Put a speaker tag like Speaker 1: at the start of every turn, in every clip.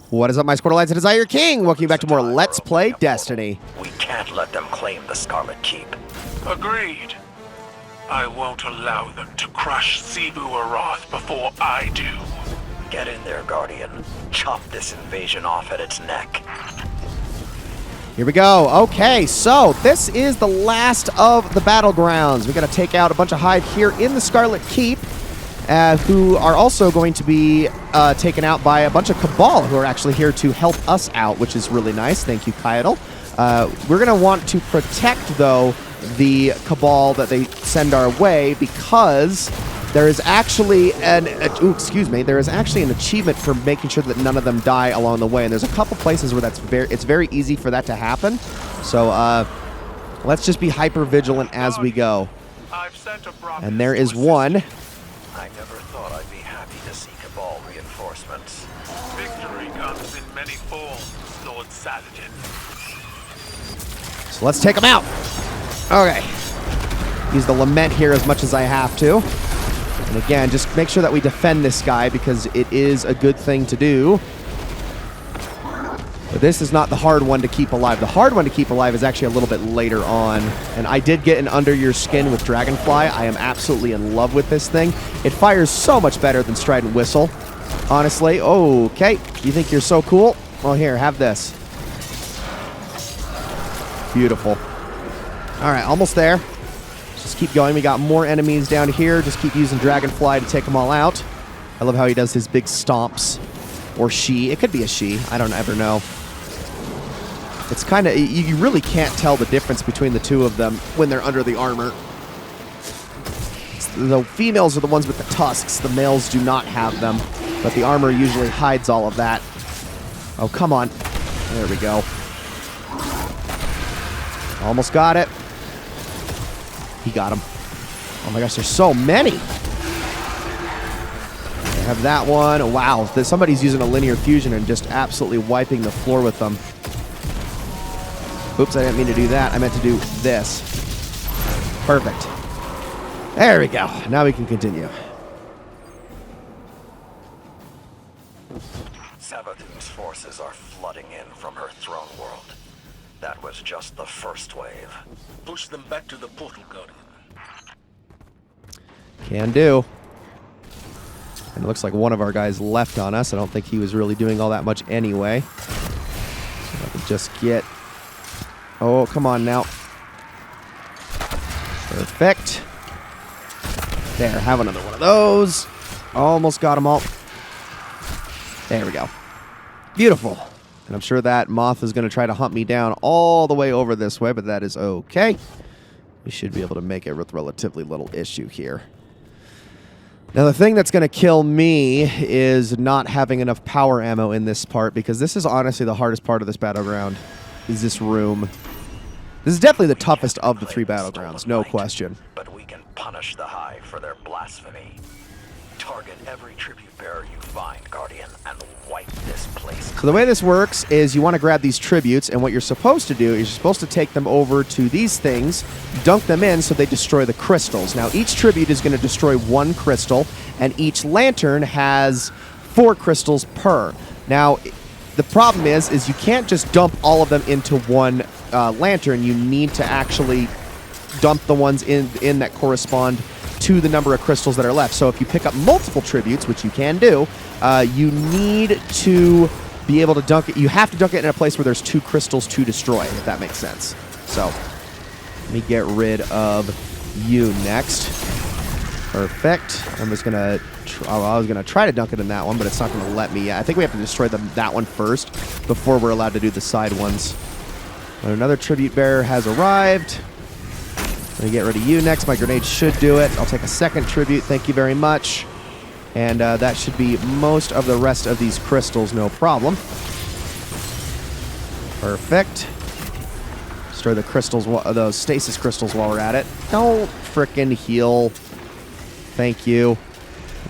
Speaker 1: What is up, my Squirtleites? It is I, your king. Welcome you back to more Let's Play Destiny.
Speaker 2: We can't let them claim the Scarlet Keep.
Speaker 3: Agreed. I won't allow them to crush Cebu Arath before I do.
Speaker 2: Get in there, Guardian. Chop this invasion off at its neck.
Speaker 1: Here we go. Okay, so this is the last of the battlegrounds. We got to take out a bunch of Hive here in the Scarlet Keep, who are also going to be taken out by a bunch of Cabal who are actually here to help us out, which is really nice. Thank you, Kyle. We're going to want to protect, though, the Cabal that they send our way, because there is actually there is actually an achievement for making sure that none of them die along the way, and there's a couple places where it's very easy for that to happen. So let's just be hyper vigilant as we go. And there is one.
Speaker 2: I never thought I'd be happy to see Cabal reinforcements.
Speaker 3: Victory comes in many forms, Lord Saladin.
Speaker 1: So let's take them out. Okay. Use the Lament here as much as I have to. And again, just make sure that we defend this guy, because it is a good thing to do. But this is not the hard one to keep alive. The hard one to keep alive is actually a little bit later on. And I did get an Under Your Skin with Dragonfly. I am absolutely in love with this thing. It fires so much better than Strident Whistle, honestly. Okay, you think you're so cool? Well, here, have this. Beautiful. All right, almost there. Just keep going. We got more enemies down here. Just keep using Dragonfly to take them all out. I love how he does his big stomps. Or she. It could be a she. I don't ever know. It's kind of... You really can't tell the difference between the two of them when they're under the armor. The females are the ones with the tusks. The males do not have them. But the armor usually hides all of that. Oh, come on. There we go. Almost got it. He got him. Oh my gosh, there's so many. I have that one. Oh, wow, somebody's using a linear fusion and just absolutely wiping the floor with them. Oops, I didn't mean to do that. I meant to do this. Perfect. There we go. Now we can continue.
Speaker 2: Savathun's forces are flooding in from her throne world. That was just the first wave.
Speaker 3: Push them back to the portal, Guardian.
Speaker 1: Can do. And it looks like one of our guys left on us. I don't think he was really doing all that much anyway. So I can just get... Oh, come on now. Perfect. There, have another one of those. Almost got them all. There we go. Beautiful. And I'm sure that moth is going to try to hunt me down all the way over this way, but that is okay. We should be able to make it with relatively little issue here. Now, the thing that's going to kill me is not having enough power ammo in this part, because this is honestly the hardest part of this battleground, is this room. This is definitely the toughest of the three battlegrounds, no question.
Speaker 2: But we can punish the Hive for their blasphemy. Target every tribute bearer you find, Guardian, and wipe this place.
Speaker 1: So the way this works is you want to grab these tributes, and what you're supposed to do is you're supposed to take them over to these things, dunk them in so they destroy the crystals. Now, each tribute is going to destroy one crystal, and each lantern has 4 crystals per. Now, the problem is you can't just dump all of them into one lantern. You need to actually dump the ones in that correspond to the number of crystals that are left. So if you pick up multiple tributes, which you can do, you need to be able to dunk it. You have to dunk it in a place where there's 2 crystals to destroy, if that makes sense. So let me get rid of you next. Perfect. I'm just gonna. I was gonna try to dunk it in that one, but it's not gonna let me yet. I think we have to destroy that one first before we're allowed to do the side ones. And another tribute bearer has arrived. I'm going to get rid of you next. My grenade should do it. I'll take a second tribute. Thank you very much. And that should be most of the rest of these crystals, no problem. Perfect. Destroy the crystals, those stasis crystals while we're at it. Don't frickin' heal. Thank you.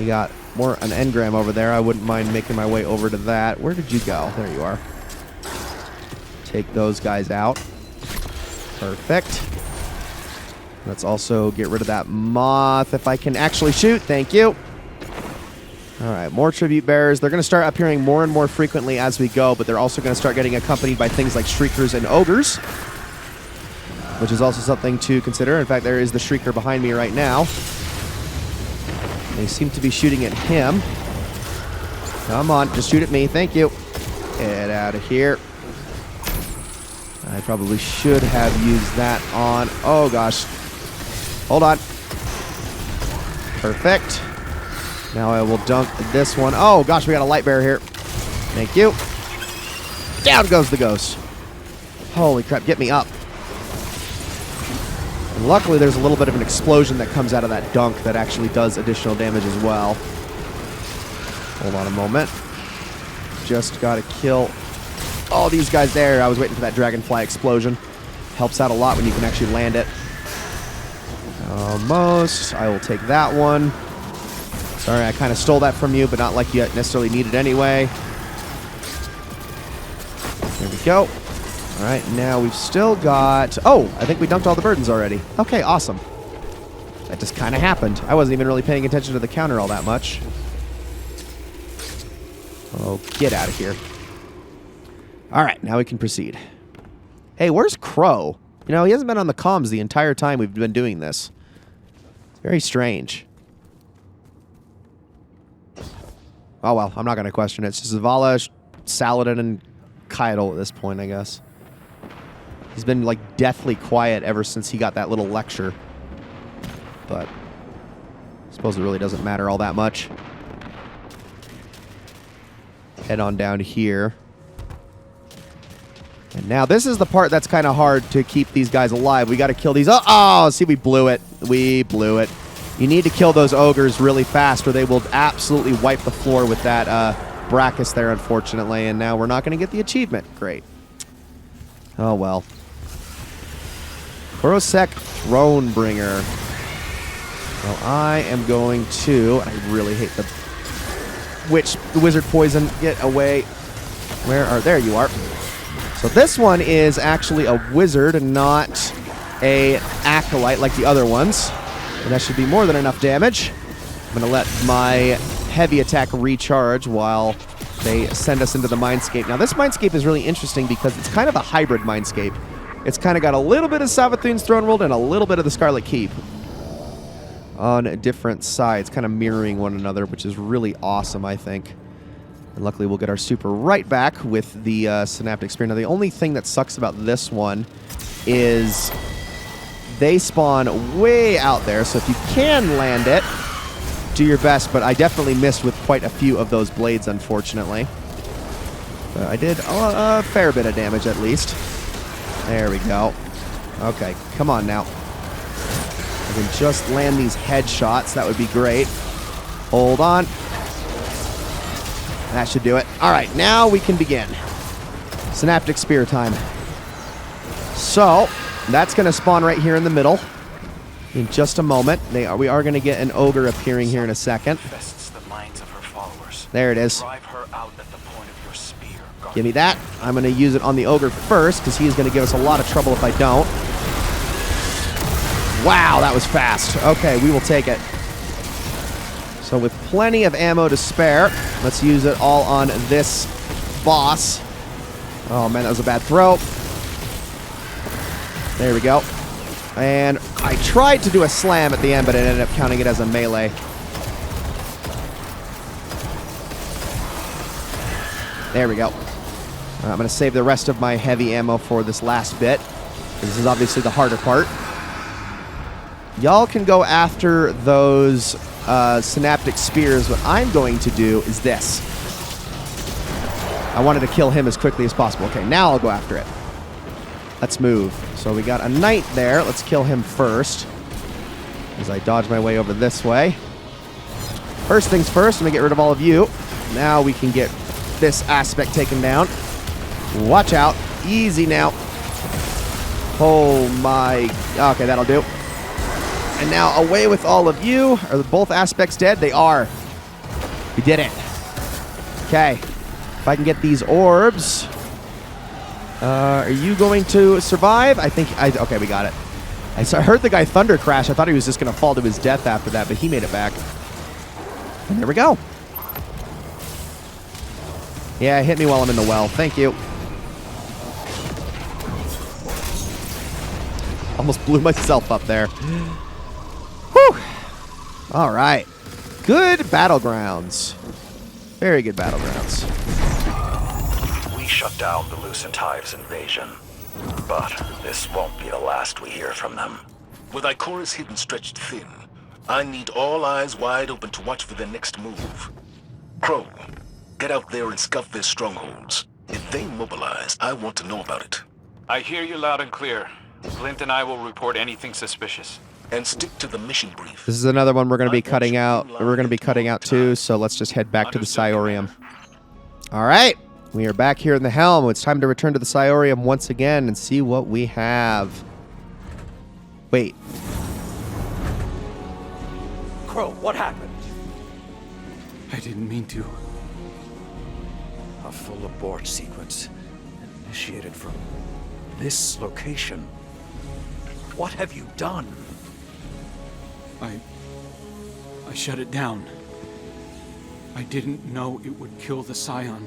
Speaker 1: We got an engram over there. I wouldn't mind making my way over to that. Where did you go? There you are. Take those guys out. Perfect. Let's also get rid of that moth if I can actually shoot. Thank you. All right, more tribute bearers. They're going to start appearing more and more frequently as we go, but they're also going to start getting accompanied by things like Shriekers and Ogres, which is also something to consider. In fact, there is the Shrieker behind me right now. They seem to be shooting at him. Come on, just shoot at me. Thank you. Get out of here. I probably should have used that on... Oh, gosh. Hold on. Perfect. Now I will dunk this one. Oh, gosh, we got a light bearer here. Thank you. Down goes the ghost. Holy crap, get me up. And luckily, there's a little bit of an explosion that comes out of that dunk that actually does additional damage as well. Hold on a moment. Just got to kill all these guys there. I was waiting for that dragonfly explosion. Helps out a lot when you can actually land it. Almost. I will take that one. Sorry, I kind of stole that from you, but not like you necessarily need it anyway. There we go. All right, now we've still got... Oh, I think we dunked all the burdens already. Okay, awesome. That just kind of happened. I wasn't even really paying attention to the counter all that much. Oh, get out of here. All right, now we can proceed. Hey, where's Crow? You know, he hasn't been on the comms the entire time we've been doing this. It's very strange. Oh, well, I'm not going to question it. It's just Zavala, Saladin, and Kaido at this point, I guess. He's been, like, deathly quiet ever since he got that little lecture. But I suppose it really doesn't matter all that much. Head on down here. And now this is the part that's kind of hard to keep these guys alive. We got to kill these. Oh, see, we blew it. We blew it. You need to kill those ogres really fast or they will absolutely wipe the floor with that Brachus there, unfortunately. And now we're not going to get the achievement. Great. Oh, well. Korosek Thronebringer. Well, I am going to... I really hate the wizard poison. Get away. Where are... There you are. So this one is actually a wizard and not a acolyte like the other ones. And that should be more than enough damage. I'm going to let my heavy attack recharge while they send us into the Mindscape. Now, this Mindscape is really interesting because it's kind of a hybrid Mindscape. It's kind of got a little bit of Savathun's Throne World and a little bit of the Scarlet Keep on different sides, kind of mirroring one another, which is really awesome, I think. And luckily, we'll get our super right back with the Synaptic Spear. Now, the only thing that sucks about this one is they spawn way out there, so if you can land it, do your best, but I definitely missed with quite a few of those blades, unfortunately. But I did a fair bit of damage, at least. There we go. Okay, come on now. I can just land these headshots. That would be great. Hold on. That should do it. All right, now we can begin. Synaptic Spear time. So, that's going to spawn right here in the middle in just a moment. We are going to get an ogre appearing here in a second. There it is. Give me that. I'm going to use it on the ogre first because he's going to give us a lot of trouble if I don't. Wow, that was fast. Okay, we will take it. So with plenty of ammo to spare, let's use it all on this boss. Oh man, that was a bad throw. There we go. And I tried to do a slam at the end, but I ended up counting it as a melee. There we go. I'm going to save the rest of my heavy ammo for this last bit. This is obviously the harder part. Y'all can go after those synaptic spears. What I'm going to do is this. I wanted to kill him as quickly as possible. Okay, now I'll go after it. Let's move. So we got a knight there. Let's kill him first. As I dodge my way over this way. First things first, let me get rid of all of you. Now we can get this aspect taken down. Watch out. Easy now. Oh my... Okay, that'll do. And now away with all of you. Are both aspects dead? They are. We did it. Okay. If I can get these orbs... are you going to survive? I think... Okay, we got it. I heard the guy thunder crash. I thought he was just going to fall to his death after that, but he made it back. And there we go. Yeah, hit me while I'm in the well. Thank you. Almost blew myself up there. Whew. All right. Good battlegrounds. Very good battlegrounds.
Speaker 2: We shut down the Lucent Hive's invasion, but this won't be the last we hear from them.
Speaker 3: With Ikora's hidden stretched thin, I need all eyes wide open to watch for their next move. Crow, get out there and scuff their strongholds. If they mobilize, I want to know about it.
Speaker 4: I hear you loud and clear. Glint and I will report anything suspicious.
Speaker 3: And stick to the mission brief.
Speaker 1: This is another one we're going to be cutting out. We're going to be cutting out too, so let's just head back to the Sciorium. All right. We are back here in the helm. It's time to return to the Sciorium once again and see what we have. Wait.
Speaker 5: Crow, what happened?
Speaker 6: I didn't mean to.
Speaker 5: A full abort sequence initiated from this location. What have you done?
Speaker 6: I shut it down. I didn't know it would kill the Scion.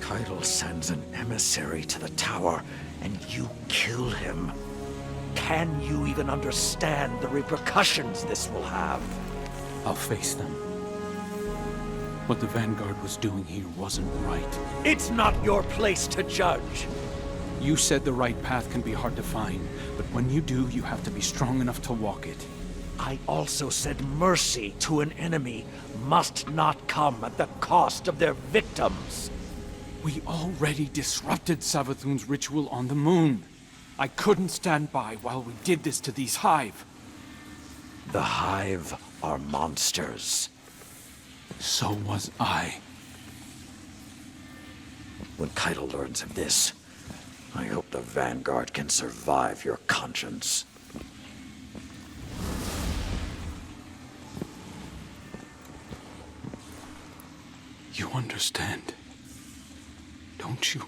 Speaker 5: Keitel sends an emissary to the tower, and you kill him. Can you even understand the repercussions this will have?
Speaker 6: I'll face them. What the Vanguard was doing here wasn't right.
Speaker 5: It's not your place to judge.
Speaker 6: You said the right path can be hard to find, but when you do, you have to be strong enough to walk it.
Speaker 5: I also said mercy to an enemy must not come at the cost of their victims.
Speaker 6: We already disrupted Savathun's ritual on the moon. I couldn't stand by while we did this to these Hive.
Speaker 5: The Hive are monsters.
Speaker 6: So was I.
Speaker 5: When Keitel learns of this, I hope the Vanguard can survive your conscience.
Speaker 6: You understand, don't you?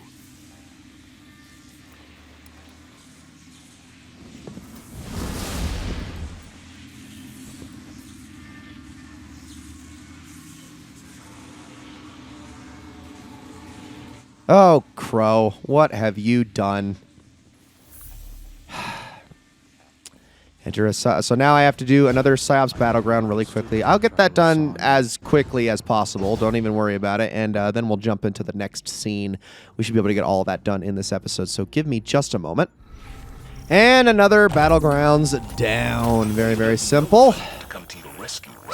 Speaker 1: Oh, Crow, what have you done? Enter a so now I have to do another PsyOps battleground really quickly. I'll get that done as quickly as possible. Don't even worry about it. And then we'll jump into the next scene. We should be able to get all of that done in this episode. So give me just a moment. And another battlegrounds down. Very, very simple.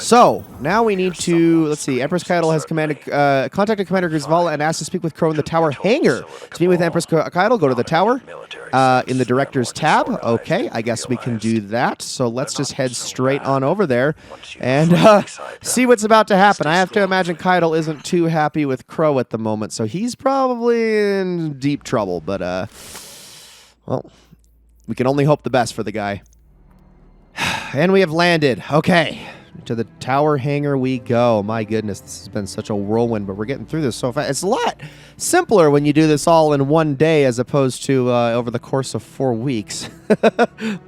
Speaker 1: So, now we need to, let's see, Empress Keitel has contacted Commander Grisvala and asked to speak with Crow in the tower hangar. To meet with Empress Keitel, go to the tower in the Director's tab. Okay, I guess we can do that. So let's just head straight on over there and see what's about to happen. I have to imagine Keitel isn't too happy with Crow at the moment, so he's probably in deep trouble. But, well, we can only hope the best for the guy. And we have landed. Okay. To the tower hangar we go. My goodness, this has been such a whirlwind, but we're getting through this so fast. It's a lot simpler when you do this all in one day as opposed to over the course of 4 weeks.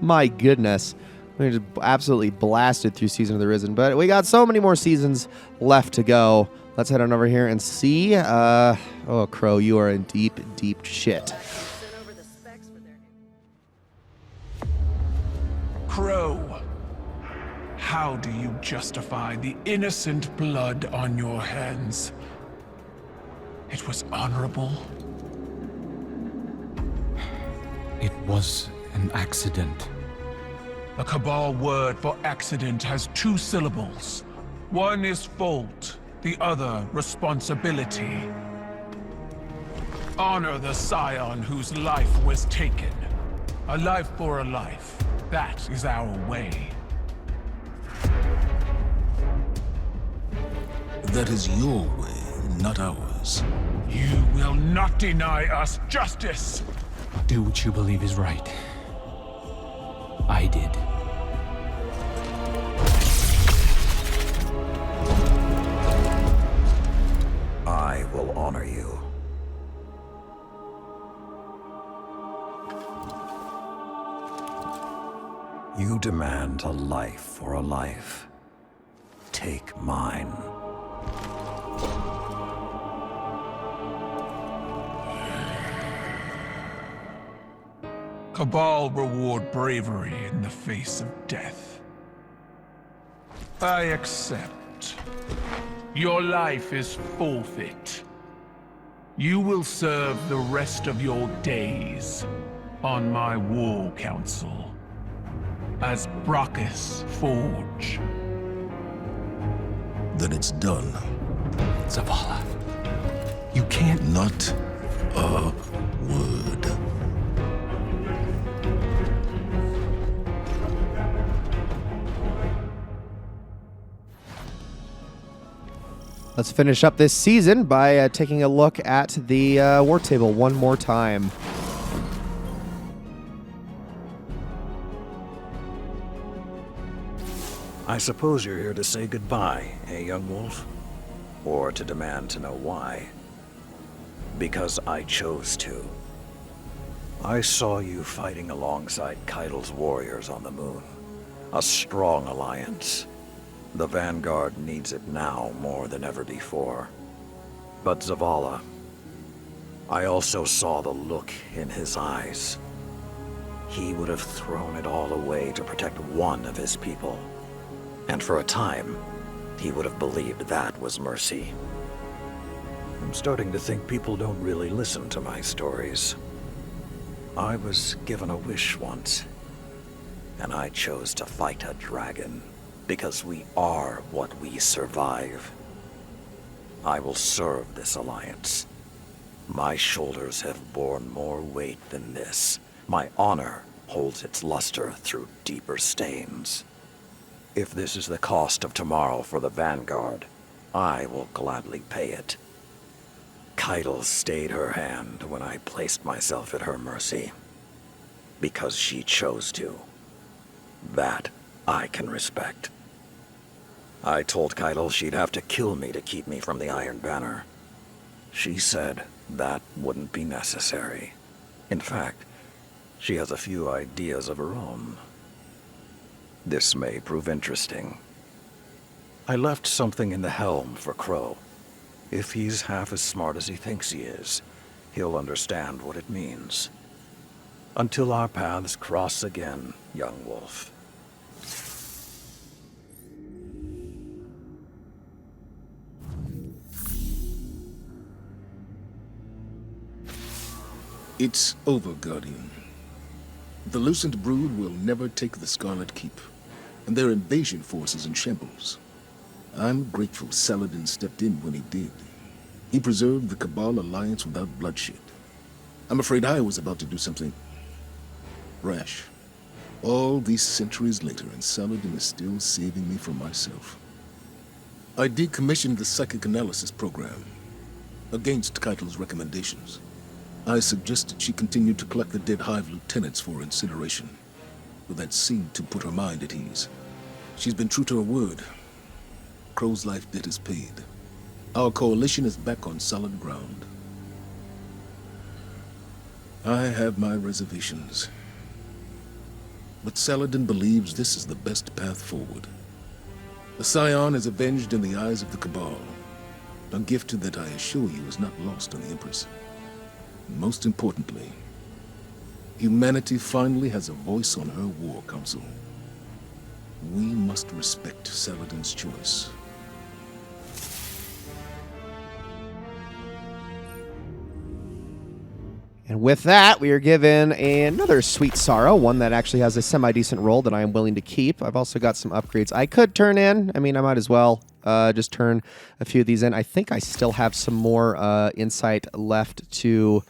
Speaker 1: My goodness. We just absolutely blasted through Season of the Risen, but we got so many more seasons left to go. Let's head on over here and see. Oh, Crow, you are in deep, deep shit.
Speaker 3: Crow, how do you justify the innocent blood on your hands? It was honorable.
Speaker 6: It was an accident.
Speaker 3: The Cabal word for accident has 2 syllables. One is fault, the other responsibility. Honor the Scion whose life was taken. A life for a life. That is our way.
Speaker 7: That is your way, not ours.
Speaker 3: You will not deny us justice!
Speaker 6: Do what you believe is right. I did.
Speaker 5: I will honor you. You demand a life for a life. Take mine.
Speaker 7: Cabal reward bravery in the face of death. I accept. Your life is forfeit. You will serve the rest of your days on my war council as Brachus Forge.
Speaker 3: Then it's done.
Speaker 6: Zavala, you can't...
Speaker 3: Not a word.
Speaker 1: Let's finish up this season by taking a look at the war table one more time.
Speaker 5: I suppose you're here to say goodbye, eh, young wolf? Or to demand to know why? Because I chose to. I saw you fighting alongside Keitel's warriors on the moon. A strong alliance. The Vanguard needs it now more than ever before. But Zavala, I also saw the look in his eyes. He would have thrown it all away to protect one of his people. And for a time, he would have believed that was mercy. I'm starting to think people don't really listen to my stories. I was given a wish once, and I chose to fight a dragon, because we are what we survive. I will serve this alliance. My shoulders have borne more weight than this. My honor holds its luster through deeper stains. If this is the cost of tomorrow for the Vanguard, I will gladly pay it. Keitel stayed her hand when I placed myself at her mercy. Because she chose to. That I can respect. I told Keitel she'd have to kill me to keep me from the Iron Banner. She said that wouldn't be necessary. In fact, she has a few ideas of her own. This may prove interesting. I left something in the helm for Crow. If he's half as smart as he thinks he is, he'll understand what it means. Until our paths cross again, young wolf.
Speaker 3: It's over, Guardian. The Lucent Brood will never take the Scarlet Keep, and their invasion force is in shambles. I'm grateful Saladin stepped in when he did. He preserved the Cabal alliance without bloodshed. I'm afraid I was about to do something rash. All these centuries later, and Saladin is still saving me from myself. I decommissioned the psychic analysis program, against Keitel's recommendations. I suggested she continue to collect the dead Hive lieutenants for incineration, but that seemed to put her mind at ease. She's been true to her word. Crow's life debt is paid. Our coalition is back on solid ground. I have my reservations, but Saladin believes this is the best path forward. The Scion is avenged in the eyes of the Cabal, a gift that I assure you is not lost on the Empress. Most importantly, humanity finally has a voice on her war council. We must respect Saladin's choice.
Speaker 1: And with that, we are given another Sweet Sorrow, one that actually has a semi-decent roll that I am willing to keep. I've also got some upgrades I could turn in. I mean, I might as well just turn a few of these in. I think I still have some more insight left to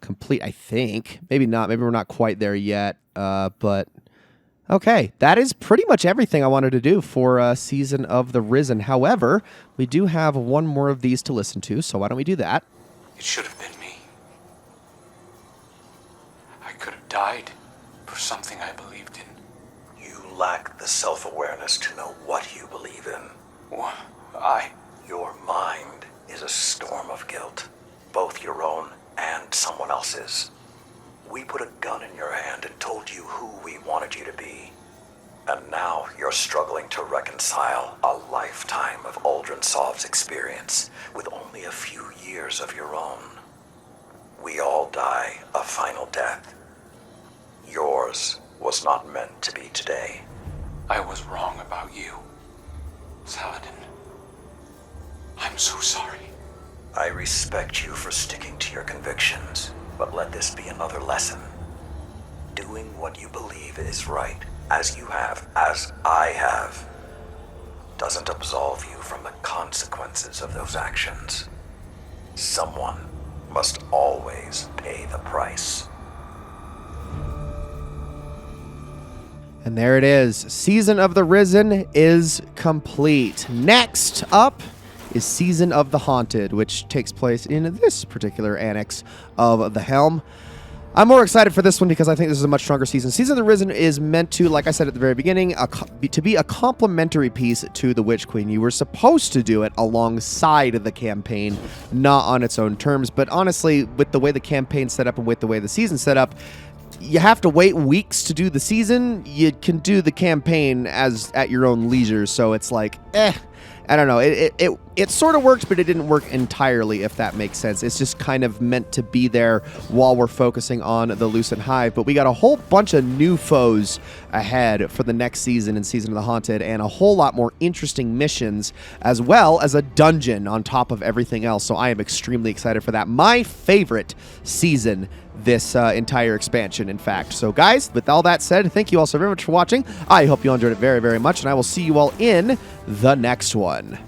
Speaker 1: complete, I think. Maybe not. Maybe we're not quite there yet. But okay, that is pretty much everything I wanted to do for Season of the Risen. However, we do have one more of these to listen to, so why don't we do that?
Speaker 6: It should have been me. I could have died for something I believed in.
Speaker 5: You lack the self-awareness to know what you believe in. Your mind is a storm of guilt, both your own and someone else's. We put a gun in your hand and told you who we wanted you to be. And now you're struggling to reconcile a lifetime of Uldren Sov's experience with only a few years of your own. We all die a final death. Yours was not meant to be today.
Speaker 6: I was wrong about you, Saladin. I'm so sorry.
Speaker 5: I respect you for sticking to your convictions, but let this be another lesson. Doing what you believe is right, as you have, as I have, doesn't absolve you from the consequences of those actions. Someone must always pay the price.
Speaker 1: And there it is. Season of the Risen is complete. Next up is Season of the Haunted, which takes place in this particular annex of the Helm. I'm more excited for this one because I think this is a much stronger season. Season of the Risen is meant to, like I said at the very beginning, to be a complementary piece to the Witch Queen. You were supposed to do it alongside the campaign, not on its own terms. But honestly, with the way the campaign's set up and with the way the season's set up, you have to wait weeks to do the season. You can do the campaign as at your own leisure. So it's like, I don't know. It sort of worked, but it didn't work entirely, if that makes sense. It's just kind of meant to be there while we're focusing on the Lucent Hive. But we got a whole bunch of new foes ahead for the next season in Season of the Haunted, and a whole lot more interesting missions, as well as a dungeon on top of everything else. So I am extremely excited for that. My favorite season this entire expansion, in fact. So guys, with all that said, thank you all so very much for watching. I hope you all enjoyed it very, very much, and I will see you all in the next one.